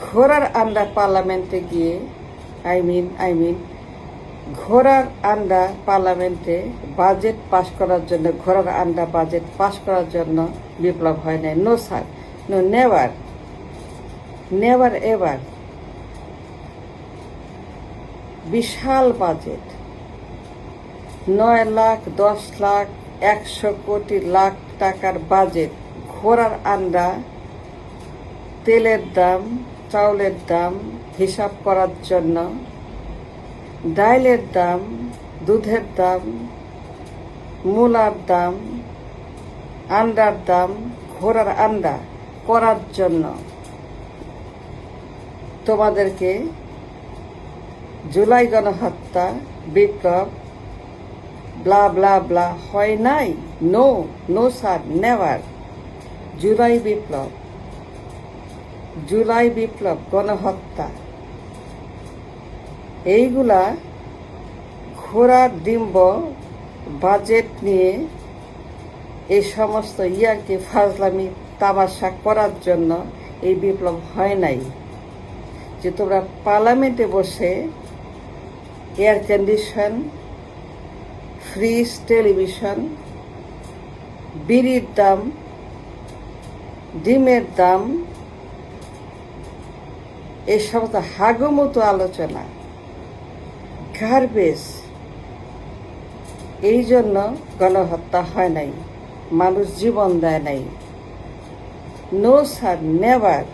ঘোড়ার আন্ডা পার্লামেন্টে গিয়ে আই মিন ঘোড়ার আন্ডা পার্লামেন্টে বাজেট পাশ করার জন্য, ঘোড়ার আন্ডা বাজেট পাশ করার জন্য বিপ্লব হয় নাই। No sir, no, never, never ever. বিশাল বাজেট, 9 লাখ, 10 লাখ, 100 কোটি লাখ টাকার বাজেট। ঘোড়ার আন্ডা, তেলের দাম, চাউলের দাম হিসাব করার জন্য, ডাইলের দাম, দুধের দাম, মূলার দাম, আন্ডার দাম, ঘোড়ার আন্ডা করার জন্য তোমাদেরকে জুলাই গণহত্যা, বিপ্লব, ব্লা ব্লা ব্লা হয় নাই। No, no sir, never. July বিপ্লব, গণহত্যা, এইগুলা ঘোড়ার ডিম্ব বাজেট নিয়ে এই সমস্ত ইয়ারকে ফাজলামি তামাশা করার জন্য এই বিপ্লব হয় নাই। যে তোমরা পার্লামেন্টে বসে এয়ার কন্ডিশন, ফ্রিজ, টেলিভিশন, বিড়ির দাম, ডিমের দাম, এই সমস্ত হাগুমতো আলোচনা, গার্বেজ, এই জন্য গণহত্যা হয় নাই, মানুষ জীবন দেয় নাই। No sir, never.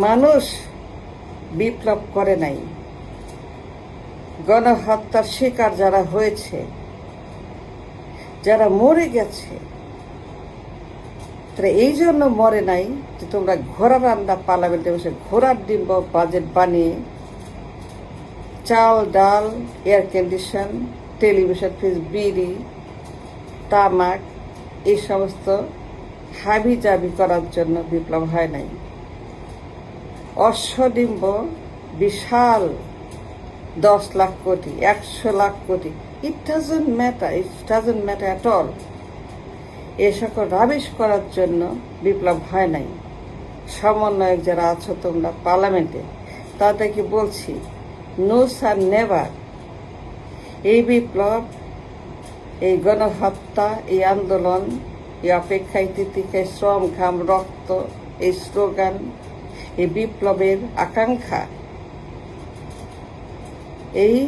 মানুষ বিপ্লব করে নাই। গণহত্যার শিকার যারা হয়েছে, যারা মরে গেছে, তারা এই জন্য মরে নাই যে তোমরা ঘোড়ার আন্ডা পার্লামেন্টে বসে ঘোড়ার ডিম্ব বাজেট বানিয়ে চাল, ডাল, এয়ার কন্ডিশন, টেলিভিশন, ফ্রিজ, বিড়ি, তামাক, এই সমস্ত হাবি জাবি করার জন্য বিপ্লব হয় নাই। অশ্বডিম্ব বিশাল 10 লাখ কোটি, 100 lakh crore, it doesn't matter at all. এ সকল রাবিশ করার জন্য বিপ্লব হয় নাই। সমন্বয়ক যারা আছো তোমরা পার্লামেন্টে, তাদেরকে বলছি, নো স্যার, নেভার। এই বিপ্লব, এই গণহত্যা, এই আন্দোলন, এই অপেক্ষায় তিতিক্ষায় শ্রম, ঘাম, রক্ত, এই স্লোগান, এই বিপ্লবের আকাঙ্ক্ষা, এই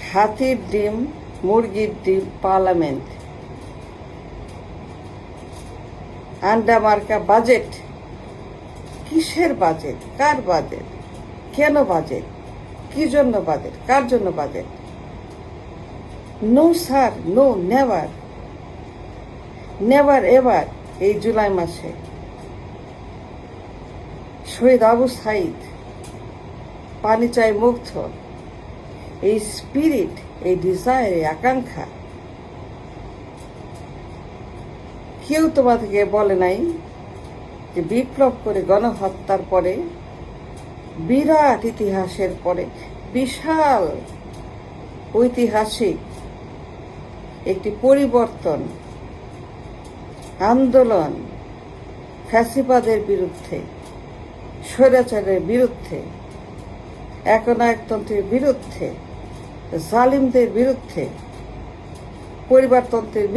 হাতির ডিম, মুরগির ডিম পার্লামেন্ট, আন্ডা মার্কা বাজেট। কিসের বাজেট? কার বাজেট? কেন বাজেট? কি জন্য বাজেট? কার জন্য budget? No sir, no, never, never ever. এই জুলাই মাসে শহীদ আবু সাইদ, পানি চাই মুগ্ধ, এই স্পিরিট, এই ডিজায়ার, এই আকাঙ্ক্ষা কেউ তোমাদেরকে বলে নাই যে বিপ্লব করে গণহত্যার পরে, বিরাট ইতিহাসের পরে, বিশাল ঐতিহাসিক একটি পরিবর্তন, আন্দোলন, ফ্যাসিবাদের বিরুদ্ধে, স্বৈরাচারের বিরুদ্ধে, একনায়কতন্ত্রের বিরুদ্ধে, জালিমদের বিরুদ্ধে, পরিবারতন্ত্রের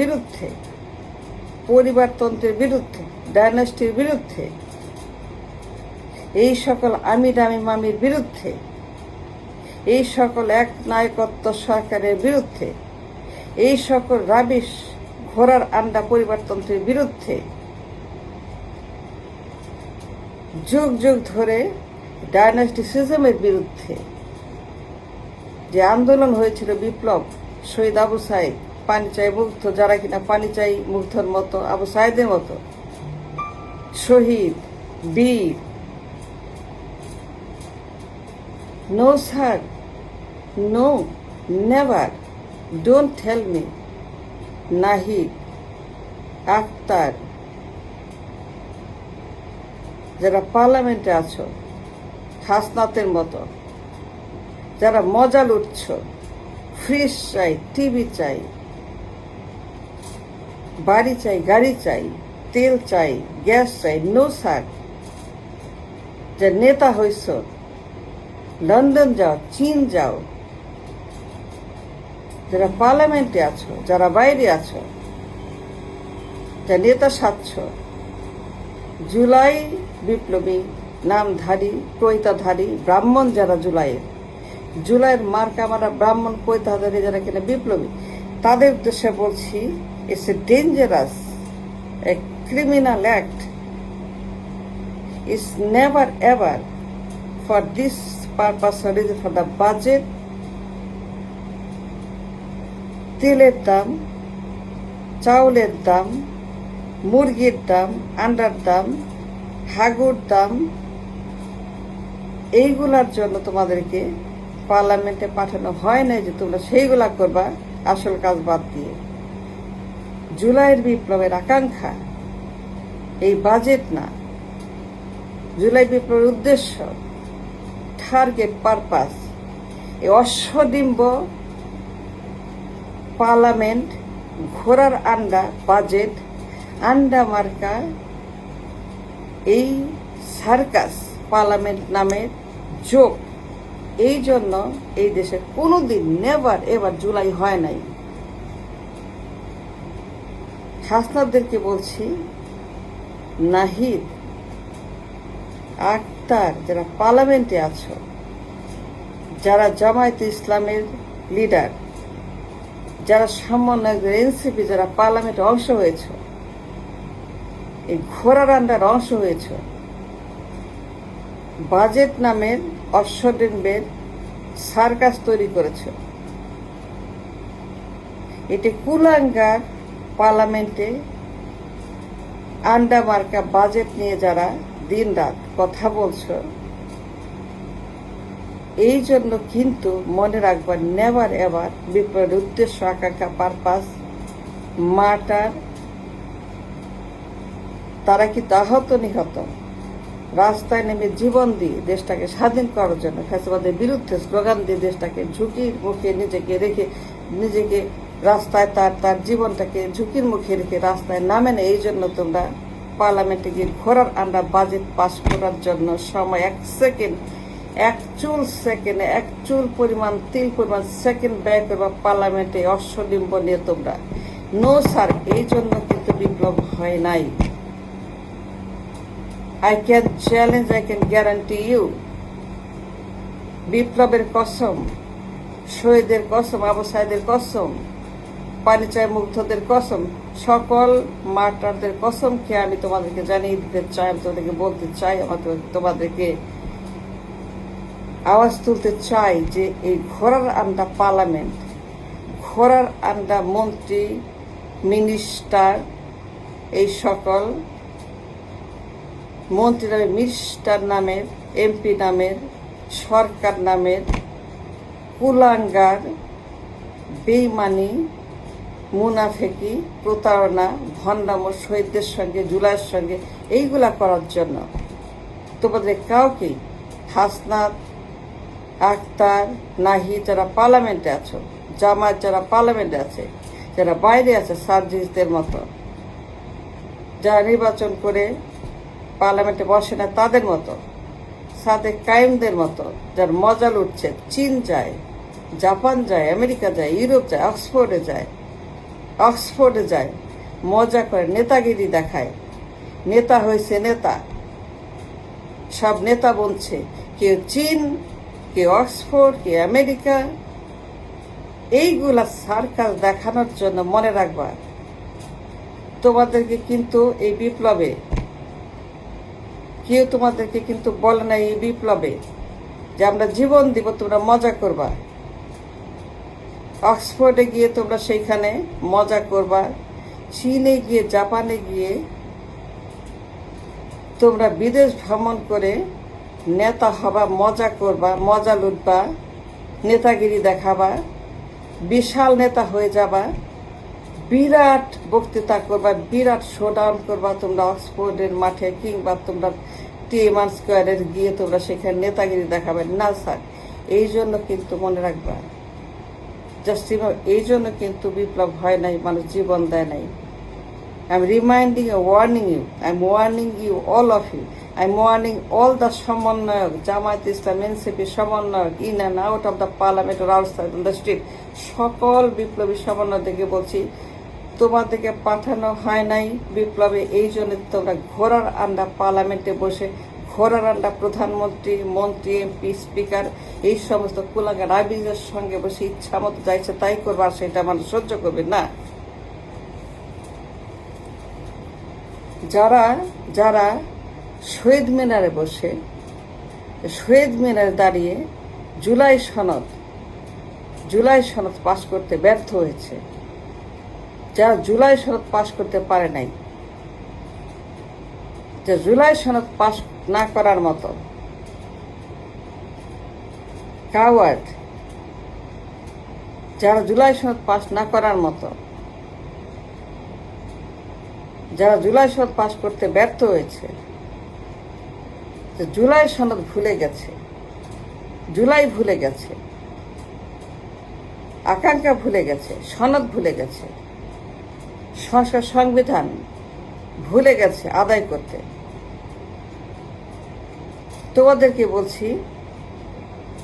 বিরুদ্ধে, ডাইনাস্টির বিরুদ্ধে, এই সকল আমি দামি মামির বিরুদ্ধে, এই সকল এক নায়কত্ব সরকারের বিরুদ্ধে, এই সকল রাবিশ ঘোড়ার আন্ডা পরিবারতন্ত্রের বিরুদ্ধে যুগ যুগ ধরে ডাইনাস্টিসিজমের বিরুদ্ধে যে আন্দোলন হয়েছিল, বিপ্লব, শহীদ আবু সাইদ, পানি চাই মুগ্ধ, যারা কিনা পানি চাই মুগ্ধর মতো, আবু সাইদের মতো শহীদ, বীর। No sir, no, never. Don't tell me Nahid, Akhtar, যারা পার্লামেন্টে আছো, হাসনাতের মতো, যারা মজা লুটছ, ফ্রিজ চাই, টিভি চাই, বাড়ি চাই, গাড়ি চাই, তেল চাই, গ্যাস চাই। নো স্যার, যে নেতা হইছ, লন্ডন যাও, চীন যাও, যারা পার্লামেন্টে আছো, যারা বাইরে আছো, যা নেতা সাজছ, জুলাই বিপ্লবী নামধারী কইতাধারী ব্রাহ্মণ যারা জুলাইয়ের মার্কা মারা ব্রাহ্মণ কইতাধারী যারা কিনা বিপ্লবী, তাদের উদ্দেশ্যে বলছি, it's a dangerous, a criminal act. It's never ever for this purpose or reason, for the budget, তেলের দাম, চাউলের দাম, মুরগির দাম, আন্ডার দাম, হাগুর দাম, এইগুলার জন্য তোমাদেরকে পার্লামেন্টে পাঠানো হয় নাই যে তোমরা সেইগুলা করবা আসল কাজ বাদ দিয়ে। জুলাইয়ের বিপ্লবের আকাঙ্ক্ষা এই বাজেট না, জুলাই বিপ্লবের উদ্দেশ্য, টার্গেট, পারপাস, এই অশ্বডিম্ব পার্লামেন্ট, ঘোড়ার আন্ডা বাজেট, আন্ডা মার্কা এই সার্কাস পার্লামেন্ট নামের যোগ, এই জন্য এই দেশে কোনোদিন নেভার এবার জুলাই হয় নাই। হাসনাতদেরকে বলছি, নাহিদ, আক্তার, যারা পার্লামেন্টে আছো, যারা জামায়াতে ইসলামের লিডার, যারা সমন্বয়কদের এনসিপি, যারা পার্লামেন্টে অংশ হয়েছ, এই ঘোড়ার আন্ডার অংশ হয়েছ, বাজেট নামের অশ্বডিম্বের সার্কাস তৈরি করেছ, এটি কুলাঙ্গার পার্লামেন্টে আন্ডা মার্কা বাজেট নিয়ে যারা দিন রাত কথা বলছো, এই জন্য কিন্তু মনে রাখবা, নেভার এভার বিপ্লবের উদ্দেশ্য, আকাঙ্ক্ষা, পারপাস, মার্টার, তারা কিন্তু আহত নিহত, রাস্তায় নেমে জীবন দিয়ে দেশটাকে স্বাধীন করার জন্য, ফ্যাসিবাদের বিরুদ্ধে স্লোগান দিয়ে দেশটাকে ঝুঁকির মুখে নিজেকে রাস্তায় তার জীবনটাকে ঝুঁকির মুখে রেখে রাস্তায় নামে না। এই জন্য তোমরা পার্লামেন্টে গিয়ে ঘোড়ার আন্ডা বাজেট পাস করার জন্য সময় এক চুল পরিমাণ তিল পরিমাণ সেকেন্ড ব্যয় করবা পার্লামেন্টে অশ্বডিম্ব নিয়ে তোমরা। নো স্যার, এই জন্য কিন্তু বিপ্লব হয় নাই। I can challenge, I can guarantee you, বিপ্লবের কসম, শহীদের কসম, আবু সাইদের কসম, পানিচাই মুগ্ধদের কসম, সকল মার্টারদের কসম খেয়ে আমি তোমাদেরকে জানিয়ে দিতে চাই, আমি তোমাদেরকে বলতে চাই, তোমাদেরকে আওয়াজ তুলতে চাই যে এই ঘোড়ার আন্ডা পার্লামেন্ট, ঘোড়ার আন্ডা মন্ত্রী, মিনিস্টার, এই সকল মন্ত্রী নামের, মিনিস্টার নামের, এমপি নামের, সরকার নামের কুলাঙ্গার, বেইমানি, মুনাফেকি, প্রতারণা, ভণ্ডাম শহীদদের সঙ্গে, জুলাইয়ের সঙ্গে এইগুলা করার জন্য তোমাদের কাউকে, হাসনাত, আক্তার, নাহিদ, যারা পার্লামেন্টে আছো, জামায়াত যারা পার্লামেন্টে আছে, যারা বাইরে আছে, সার্জিসদের মতো, যারা নির্বাচন করে পার্লামেন্টে বসে না তাদের মতো, সাদেক কায়েমদের মতো, যার মজা লুটছে, চীন যায়, জাপান যায়, আমেরিকা যায়, ইউরোপ যায়, অক্সফোর্ডে যায়, মজা করে, নেতাগিরি দেখায়, নেতা হয়েছে নেতা, সব নেতা বলছে, কেউ চীন, কেউ অক্সফোর্ড, কেউ আমেরিকা, এইগুলা সার্কাস দেখানোর জন্য। মনে রাখবা, তোমাদেরকে কিন্তু এই বিপ্লবে কেউ তোমাদেরকে কিন্তু বলে না এই বিপ্লবে যে আমরা জীবন দিব, তোমরা মজা করবা। অক্সফোর্ডে গিয়ে তোমরা সেইখানে মজা করবা, চীনে গিয়ে, জাপানে গিয়ে তোমরা বিদেশ ভ্রমণ করে নেতা হবা, মজা করবা, মজা লুটবা, নেতাগিরি দেখাবা, বিশাল নেতা হয়ে যাবা, বিরাট বক্তৃতা করবা, বিরাট শোডাউন করবা তোমরা অক্সফোর্ডের মাঠে, কিংবা তোমরা টিএমআর স্কোয়ারে গিয়ে তোমরা সেখানে নেতাগিরি দেখাবে না স্যার। এই জন্য কিন্তু মনে রাখবা, জাস্ট এই জন্য কিন্তু বিপ্লব হয় নাই, মানুষ জীবন দেয় নাই। I am reminding, warning you, I am warning you, all of you, I'm warning all the সমন্বয়ক, জামায়াত ইসলাম, এনসিপি সমন্বয়ক, in and out of the parliament or outside on the street, সকল বিপ্লবী সমন্বয়কদেরকে বলছি, তোমাদেরকে পাঠানো হয় নাই বিপ্লবে এই জন্য তোমরা ঘোড়ার আন্ডা পার্লামেন্টে বসে ঘোড়ার আন্ডা প্রধানমন্ত্রী, মন্ত্রী, এমপি, স্পিকার এই সমস্ত কুলাঙ্গা রাবিজের সঙ্গে বসে ইচ্ছা মতো যাইছে তাই করবে, আর সেটা মানুষ সহ্য করবে না। যারা যারা শহীদ মিনারে বসে, শহীদ মিনারে দাঁড়িয়ে জুলাই সনদ পাশ করতে ব্যর্থ হয়েছে, যারা জুলাই সনদ পাশ করতে পারে নাই, যে জুলাই সনদ পাশ না করার মতো কাওয়ার্ড, যারা জুলাই সনদ পাশ না করার মতো, যারা জুলাই সনদ পাশ করতে ব্যর্থ হয়েছে, জুলাই সনদ ভুলে গেছে, জুলাই ভুলে গেছে, আকাঙ্ক্ষা ভুলে গেছে, সনদ ভুলে গেছে, সংবিধান ভুলে গেছে আদায় করতে, তোমাদেরকে বলছি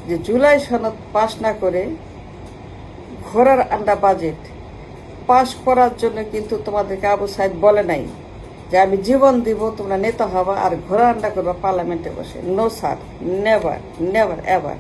যে জুলাই সনদ পাশ না করে ঘোড়ার আন্ডা বাজেট পাশ করার জন্য কিন্তু তোমাদেরকে আবু সাইদ বলে নাই যে আমি জীবন দিব, তোমরা নেতা হবা আর ঘোড়ার আন্ডা করবা পার্লামেন্টে বসে। No sir, never, never ever.